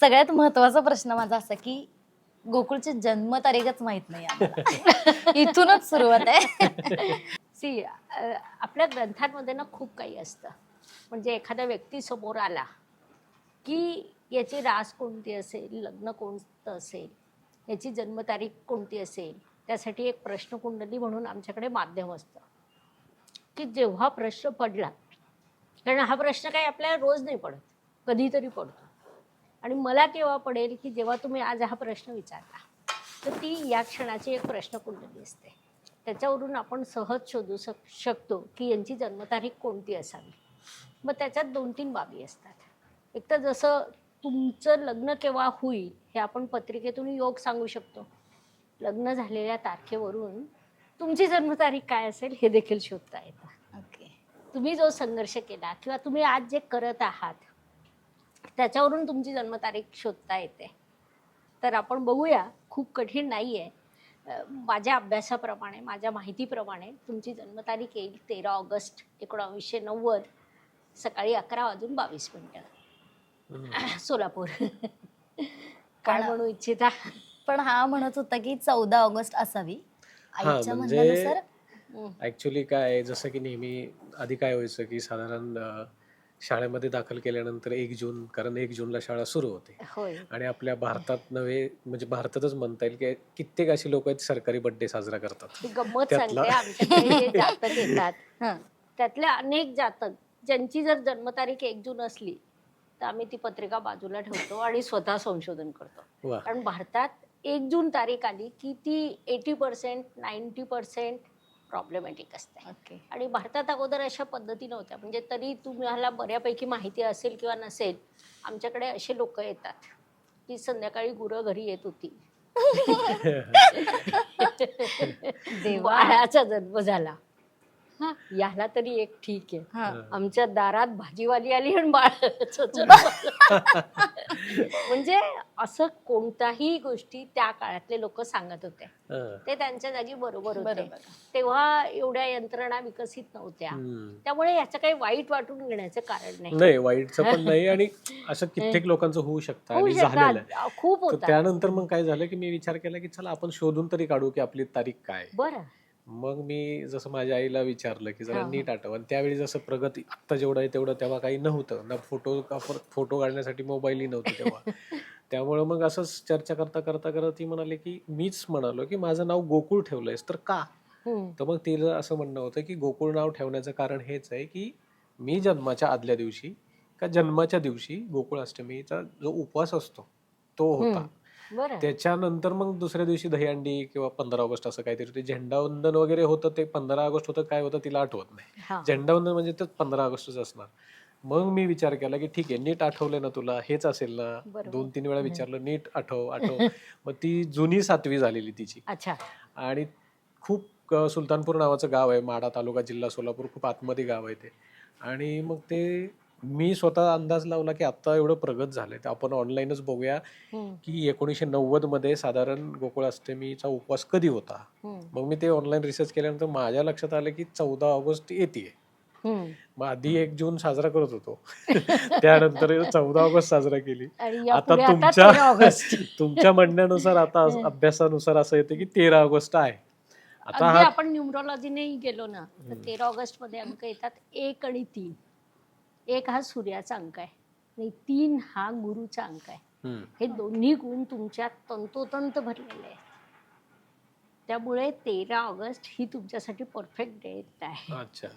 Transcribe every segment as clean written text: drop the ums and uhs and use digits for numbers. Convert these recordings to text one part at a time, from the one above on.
सगळ्यात महत्वाचा प्रश्न माझा असा की गोकुळची जन्मतारीखच माहित नाही आम्हाला. इथूनच सुरुवात आहे. सी आपल्या ग्रंथांमध्ये ना खूप काही असतं. म्हणजे एखादा व्यक्ती समोर आला की याची रास कोणती असेल, लग्न कोणतं असेल, याची जन्मतारीख कोणती असेल, त्यासाठी एक प्रश्नकुंडली म्हणून आमच्याकडे माध्यम असतं की जेव्हा प्रश्न पडला, कारण हा प्रश्न काही आपल्याला रोज नाही पडत, कधीतरी पडतो. आणि मला केव्हा पडेल की जेव्हा तुम्ही आज हा प्रश्न विचारला, तर ती या क्षणाची एक प्रश्नकुंडली असते. त्याच्यावरून आपण सहज शोधू शकतो की यांची जन्मतारीख कोणती असावी. मग त्याच्यात 2-3 बाबी असतात. एक तर जसं तुमचं लग्न केव्हा होईल हे आपण पत्रिकेतून योग सांगू शकतो. लग्न झालेल्या तारखेवरून तुमची जन्मतारीख काय असेल हे देखील शोधता येतं. ओके. तुम्ही जो संघर्ष केला किंवा तुम्ही आज जे करत आहात त्याच्यावरून तुमची जन्मतारीख शोधता येते. तर आपण बघूया, खूप कठीण नाही आहे. माझ्या अभ्यासाप्रमाणे, माझ्या माहितीप्रमाणे तुमची जन्मतारीख येईल 13 ऑगस्ट 1990 सकाळी 11:22. सोलापूर. काय म्हणू इच्छिता? पण हा म्हणत होता की 14 ऑगस्ट असावी हा आईच्या म्हणजे म्हणण्यानुसार. ऍक्च्युली काय आहे, जसं की नेहमी आधी काय व्हायचं की साधारण शाळेमध्ये दाखल केल्यानंतर 1 जून, कारण 1 जूनला शाळा सुरू होते होय. आणि आपल्या भारतात नव्हे म्हणजे भारतातच म्हणता येईल की कित्येक अशी लोक आहेत सरकारी बर्थडे साजरा करतात. ही गंमत त्यातला सांगते. आमच्याकडे जे जातक येतात हं. त्यातले अनेक जातक ज्यांची जर जन्मतारीख 1 जून असली तर आम्ही ती पत्रिका बाजूला ठेवतो आणि स्वतः संशोधन करतो. वा कारण भारतात 1 जून तारीख आली की ती 80% 90% प्रॉब्लेमॅटिक असते. ओके. आणि भारतात अगोदर अशा पद्धती नव्हत्या. म्हणजे तरी तुम्हाला बऱ्यापैकी माहिती असेल किंवा नसेल, आमच्याकडे असे लोक येतात की संध्याकाळी गुरं घरी येत होती. देवा. बाळाचा जन्म झाला. हा, याला तरी एक ठीक आहे. हा. आमच्या दारात भाजीवाली आली आणि बाळाचं जन्म झालं. म्हणजे असं कोणत्याही गोष्टी त्या काळातले लोक सांगत होते. ते त्यांच्या जागी बरोबर होते. बरोबर. तेव्हा एवढ्या यंत्रणा विकसित नव्हत्या. त्यामुळे याचं काही वाईट वाटून घेण्याचं कारण नाही. नाही, वाईटचं पण नाही आणि असं कित्येक लोकांचं होऊ शकतं होऊ आणि झालेलं आहे. शकतात, खूप तर होतात. त्यानंतर मग काय झालं की मी विचार केला की चला आपण शोधून तरी काढू की आपली तारीख काय आहे. बरं. मग मी जसं माझ्या आईला विचारलं की जरा हा. नीट आठव, आणि त्यावेळी जसं प्रगती आत्ता जेवढं आहे तेवढं तेव्हा काही नव्हतं ना, फोटो काढण्यासाठी मोबाईलही नव्हतं तेव्हा. त्यामुळे मग असंच चर्चा करता करता करता ती म्हणाले की मीच म्हणालो की माझं नाव गोकुळ ठेवलंयस तर का. हम्म. तर मग तिला असं म्हणणं होतं की गोकुळ नाव ठेवण्याचं कारण हेच आहे की मी जन्माच्या आदल्या दिवशी का जन्माच्या दिवशी गोकुळ अष्टमीचा जो उपवास असतो तो होता. बरं. त्याच्यानंतर मग दुसऱ्या दिवशी दहीहंडी किंवा 15 ऑगस्ट असं काहीतरी ते झेंडावंदन वगैरे होतं. ते 15 ऑगस्ट होतं काय होतं तिला आठवत नाही. हा. झेंडावंदन म्हणजे ते 15 ऑगस्टच असणार. मग मी विचार केला की ठीक आहे, नीट आठवलंय ना तुला, हेच असेल ना. बरोबर. 2-3 वेळा विचारलं, नीट आठव आठव. मग ती जुनी 7वी झालेली तिची. अच्छा. आणि खूप सुलतानपूर नावाचं गाव आहे, माढा तालुका, जिल्हा सोलापूर, खूप आतमध्ये गाव आहे ते. आणि मग ते मी स्वतः अंदाज लावला की आता एवढं प्रगत झालंय तर आपण ऑनलाईनच बघूया हम्म. की 1990 मध्ये साधारण गोकुळ अष्टमीचा उपवास कधी होता. हम्म. मग मी ते ऑनलाईन रिसर्च केल्यानंतर माझ्या लक्षात आलं की 14 ऑगस्ट येते. हम्म. मग आधी 1 जून साजरा करत होतो. त्यानंतर 14 ऑगस्ट साजरा केली. आणि आता यापुढे आता तुमच्या 13 ऑगस्ट. तुमच्या म्हणण्यानुसार आता अभ्यासानुसार असं येते की 13 ऑगस्ट आहे. आता अगदी हा आपण न्यूमरॉलॉजीनेही गेलो ना तर 13 ऑगस्ट मध्ये अंक येतात 1 आणि 3. 1 हा सूर्याचा अंक आहे आणि 3 हा गुरुचा अंक आहे. हे दोन्ही गुण तुमच्यात तंतोतंत भरलेले आहेत. त्यामुळे 13 ऑगस्ट ही तुमच्यासाठी परफेक्ट डेट आहे. अच्छा.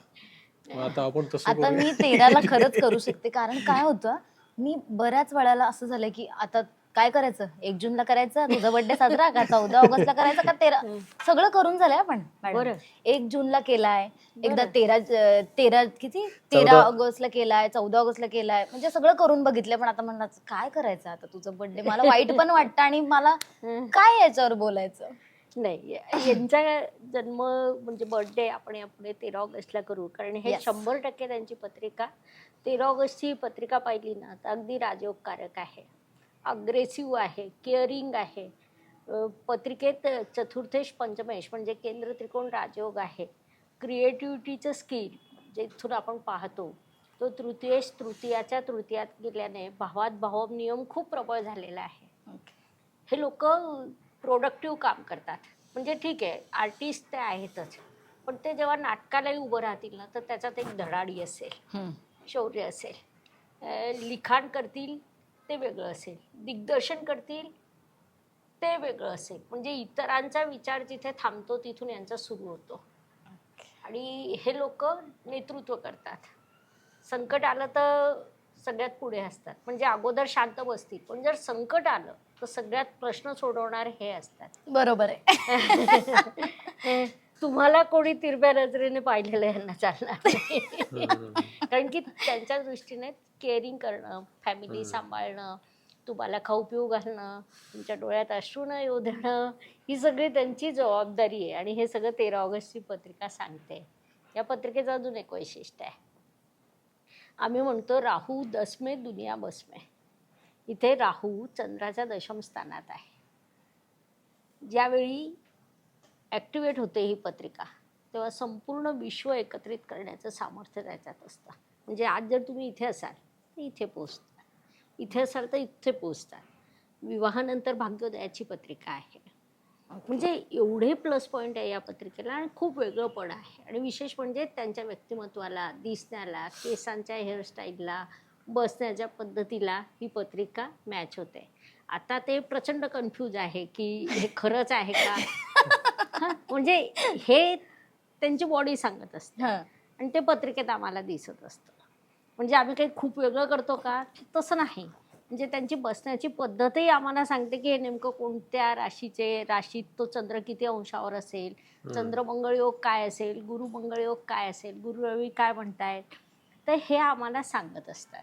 मग आता आपण तसं आता करूया. मी 13ला खरंच करू शकते. कारण काय होतं, मी बऱ्याच वेळेला असं झालंय की आता काय करायचं, 1 जूनला करायचं तुझा बर्थडे साजरा का 14 ऑगस्टला करायचा का 13, सगळं करून झालंय आपण मॅडम. बरं. 1 जूनला केलाय, एकदा बरं. 13 किती 13 ऑगस्टला केलाय, 14 ऑगस्टला केलाय, म्हणजे सगळं करून बघितलंय. पण आता म्हणलं काय करायचं आता तुझा बर्थडे, मला वाईट पण वाटतं आणि मला काय याच्यावर बोलायचं. नाही, यांचा जन्म म्हणजे बर्थडे आपण यापुढे 13 ऑगस्टला करू. कारण हे Yes. 100% त्यांची पत्रिका 13 ऑगस्टची पत्रिका पाहिली ना तर अगदी राजयोगकारक आहे, अग्रेसिव्ह आहे, केअरिंग आहे. पत्रिकेत चतुर्थेश पंचमेश म्हणजे केंद्र त्रिकोण राजयोग आहे. क्रिएटिव्हिटीचं स्किल जे इथून आपण पाहतो तो तृतीयाच्या तृतीयात गेल्याने भावात भाव नियम खूप प्रबळ झालेला आहे. हे लोक प्रोडक्टिव्ह काम करतात. म्हणजे ठीक आहे, आर्टिस्ट ते आहेतच, पण ते जेव्हा नाटकालाही उभं राहतील ना, तर त्याच्यात एक धडाडी असेल, शौर्य असेल. लिखाण करतील ते वेगळं असेल, दिग्दर्शन करतील ते वेगळं असेल. म्हणजे इतरांचा विचार जिथे थांबतो तिथून यांचा सुरू होतो. आणि हे लोक नेतृत्व करतात. संकट आलं तर सगळ्यात पुढे असतात. म्हणजे अगोदर शांत बसतील, पण जर संकट आलं तर सगळ्यात प्रश्न सोडवणारे हे असतात. बरोबर आहे. तुम्हाला कोणी तिरप्या नजरेने पाहिलेलं यांना चालणार नाही. कारण की त्यांच्या दृष्टीने केअरिंग करणं, फॅमिली सांभाळणं, तुम्हाला खाऊ पिऊ घालणं, तुमच्या डोळ्यात अश्रू न येऊ देणं, ही सगळी त्यांची जबाबदारी आहे. आणि हे सगळं 13 ऑगस्टची पत्रिका सांगते. या पत्रिकेचं अजून एक वैशिष्ट्य आहे. आम्ही म्हणतो राहू 10 में दुनिया बस में. इथे राहू चंद्राच्या दशम स्थानात आहे. ज्यावेळी ॲक्टिवेट होते ही पत्रिका, तेव्हा संपूर्ण विश्व एकत्रित करण्याचं सामर्थ्य त्याच्यात असतं. म्हणजे आज जर तुम्ही इथे असाल तर इथे पोचता, इथे असाल तर इथे पोचता. विवाहानंतर भाग्योदयाची पत्रिका आहे. म्हणजे एवढे प्लस पॉईंट आहे या पत्रिकेला आणि खूप वेगळं पण आहे. आणि विशेष म्हणजे त्यांच्या व्यक्तिमत्वाला, दिसण्याला, केसांच्या हेअरस्टाईलला, बसण्याच्या पद्धतीला ही पत्रिका मॅच होते. आता ते प्रचंड कन्फ्यूज आहे की हे खरंच आहे का. म्हणजे हे त्यांची बॉडी सांगत असते आणि ते पत्रिकेत आम्हाला दिसत असतं. म्हणजे आम्ही काही खूप वेगळं करतो का, तसं नाही. म्हणजे त्यांची बसण्याची पद्धतही आम्हाला सांगते की हे नेमकं कोणत्या राशीचे, राशीत तो चंद्र किती अंशावर असेल, चंद्र मंगळ योग काय असेल, गुरु मंगळ योग काय असेल, गुरु रवी काय म्हणतायत, तर हे आम्हाला सांगत असतात.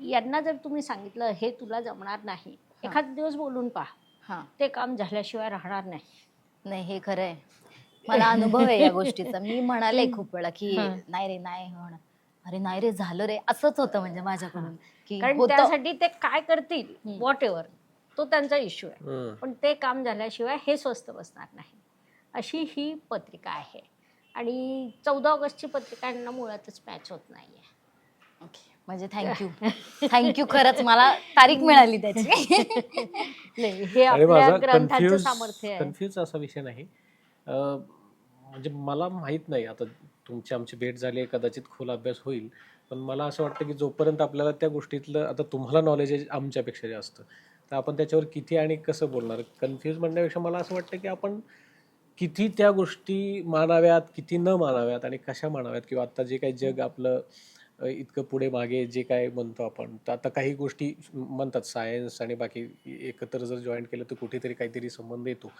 यांना जर तुम्ही सांगितलं हे तुला जमणार नाही, एखाद दिवस बोलून पहा, ते काम झाल्याशिवाय राहणार नाही. नाही, हे खरं आहे. मला अनुभव आहे या गोष्टीचा. मी म्हणाले खूप वेळा की नाही रे, नाही होणार, अरे नाही रे, झालं रे, असंच होतं म्हणजे माझ्याकडून. कारण त्यासाठी ते काय करतील व्हॉट एव्हर, तो त्यांचा इश्यू आहे, पण ते काम झाल्याशिवाय हे स्वस्त बसणार नाही. अशी ही पत्रिका आहे. आणि 14 ऑगस्टची पत्रिका यांना मुळातच मॅच होत नाहीये. ओके, म्हणजे थँक्यू खरंच, मला तारीख मिळाली त्याची. नाही, हे आपल्या ग्रंथांचं सामर्थ्य आहे. कन्फ्यूज असा विषय नाही. म्हणजे मला माहित नाही, आता तुमची आमची भेट झाली आहे, कदाचित खोल अभ्यास होईल, पण मला असं वाटतं की जोपर्यंत आपल्याला त्या गोष्टीतलं, आता तुम्हाला नॉलेज आहे आमच्यापेक्षा जास्त, तर आपण त्याच्यावर किती आणि कसं बोलणार. कन्फ्यूज म्हणण्यापेक्षा मला असं वाटतं की आपण किती त्या गोष्टी मानाव्यात, किती न मानाव्यात आणि कशा मानाव्यात, किंवा आता जे काही जग आपलं इतकं पुढे मागे जे काय म्हणतो आपण, तर आता काही गोष्टी म्हणतात सायन्स आणि बाकी एकत्र जर जॉईन केलं तर कुठेतरी काहीतरी संबंध येतो.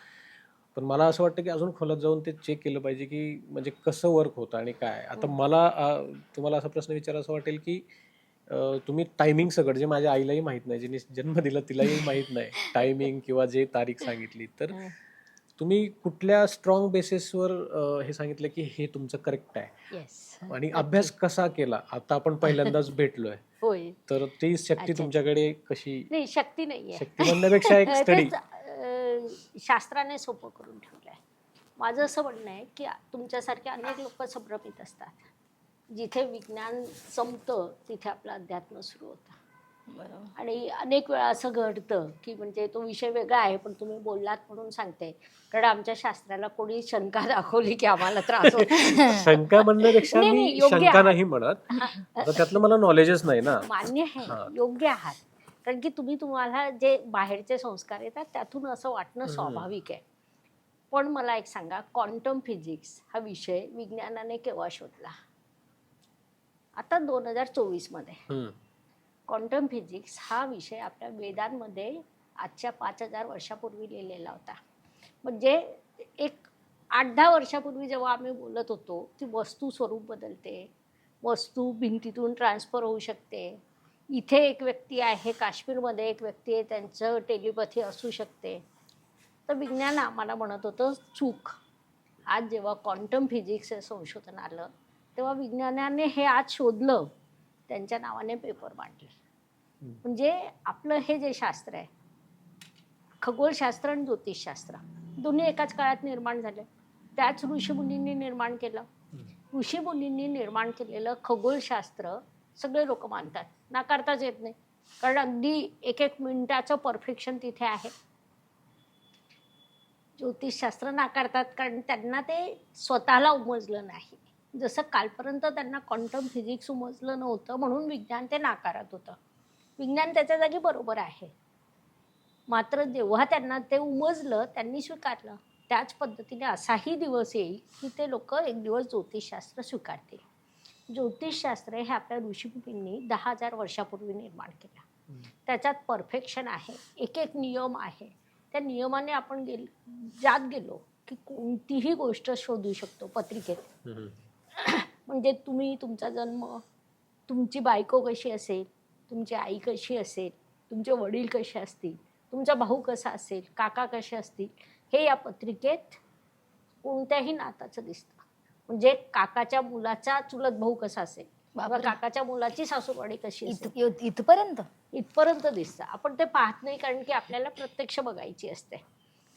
पण मला असं वाटतं की अजून खोलात जाऊन ते चेक केलं पाहिजे की म्हणजे कसं वर्क होतं आणि काय. आता मला तुम्हाला असा प्रश्न विचारायचा वाटेल की तुम्ही टायमिंग सगळं, जे माझ्या आईलाही माहित नाही, जिने जन्म दिला तिलाही माहित नाही टायमिंग किंवा जे तारीख सांगितली, तर तुम्ही कुठल्या स्ट्रॉंग बेसिसवर हे सांगितलं की हे तुमचं करेक्ट आहे, आणि अभ्यास कसा केला. आता आपण पहिल्यांदाच भेटलोय, होय, तर ती शक्ती तुमच्याकडे कशी. नाही, शक्ती नाहीये, शक्ती म्हणण्यापेक्षा एक स्टडी शास्त्राने सोपं करून ठेवलंय. माझं असं म्हणणं आहे की तुमच्यासारखे अनेक लोक संभ्रमित असतात. जिथे विज्ञान संपतं तिथे आपलं अध्यात्म सुरू होतं. आणि अनेक वेळा असं घडतं की म्हणजे तो विषय वेगळा आहे, पण तुम्ही बोललात म्हणून सांगते. कारण आमच्या शास्त्राला कोणी शंका दाखवली की आम्हाला त्रास होतो. शंका म्हणण्यापेक्षा नाही, मी योग्य शंका आहे. नाही म्हणत, आता त्यातलं मला नॉलेजच नाही ना. मान्य आहे, योग्य आहात. कारण की तुम्हाला जे बाहेरचे संस्कार येतात त्यातून असं वाटणं स्वाभाविक आहे. पण मला एक सांगा, क्वांटम फिजिक्स हा विषय विज्ञानाने केव्हा शोधला? आता 2024 मध्ये. क्वांटम फिजिक्स हा विषय आपल्या वेदांमध्ये आजच्या 5000 वर्षापूर्वी लिहिलेला होता. म्हणजे एक 8-10 वर्षापूर्वी जेव्हा आम्ही बोलत होतो की वस्तू स्वरूप बदलते, वस्तू भिंतीतून ट्रान्सफर होऊ शकते, इथे एक व्यक्ती आहे, काश्मीरमध्ये एक व्यक्ती आहे, त्यांचं टेलिपॅथी असू शकते, तर विज्ञान आम्हाला म्हणत होतं चूक. आज जेव्हा क्वांटम फिजिक्सचं संशोधन आलं तेव्हा विज्ञानाने हे आज शोधलं, त्यांच्या नावाने पेपर मांडले. म्हणजे आपलं हे जे शास्त्र आहे, खगोलशास्त्र आणि ज्योतिषशास्त्र दोन्ही एकाच काळात निर्माण झाले. त्याच ऋषीमुनींनी निर्माण केलं. ऋषी मुनींनी निर्माण केलेलं खगोलशास्त्र सगळे लोक मानतात, नाकारताच येत नाही. कारण अगदी एक एक मिनिटाचं परफेक्शन तिथे आहे. ज्योतिषशास्त्र नाकारतात कारण त्यांना ते स्वतःला उमजलं नाही. जसं कालपर्यंत त्यांना क्वांटम फिजिक्स उमजलं नव्हतं म्हणून विज्ञान ते नाकारत होतं. विज्ञान त्याच्या जागी बरोबर आहे. मात्र जेव्हा त्यांना ते उमजलं त्यांनी स्वीकारलं. त्याच पद्धतीने असाही दिवस येईल की ते लोक एक दिवस ज्योतिषशास्त्र स्वीकारतील. ज्योतिषशास्त्र हे आपल्या ऋषीमुनींनी 10,000 वर्षापूर्वी निर्माण केलं. त्याच्यात परफेक्शन आहे, एक एक नियम आहे. त्या नियमाने आपण जात गेलो की कोणतीही गोष्ट शोधू शकतो पत्रिकेत. म्हणजे तुम्ही तुमचा जन्म, तुमची बायको कशी असेल, तुमची आई कशी असेल, तुमचे वडील कसे असतील, तुमचा भाऊ कसा असेल, काका कसे असतील, हे या पत्रिकेत कोणत्याही नाताचं दिसतं. म्हणजे काकाच्या मुलाचा चुलत भाऊ कसा असेल किंवा बापरे. काकाच्या मुलाची सासूरवाडी कशी असेल, इथपर्यंत इथपर्यंत दिसतं. आपण ते पाहत नाही कारण की आपल्याला प्रत्यक्ष बघायची असते.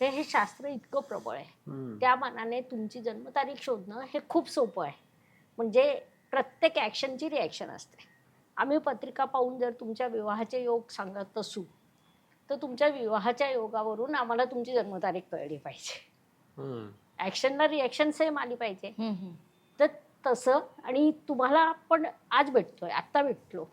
ते हे शास्त्र इतकं प्रबळ आहे. त्या मानाने तुमची जन्मतारीख शोधणं हे खूप सोपं आहे. म्हणजे प्रत्येक ॲक्शनची रिॲक्शन असते. आम्ही पत्रिका पाहून जर तुमच्या विवाहाचे योग सांगत असू तर तुमच्या विवाहाच्या योगावरून आम्हाला तुमची जन्मतारीख कळली पाहिजे. ॲक्शनला रिॲक्शन सेम आली पाहिजे. तर तसं. आणि तुम्हाला आपण आज भेटतोय, आत्ता भेटलो,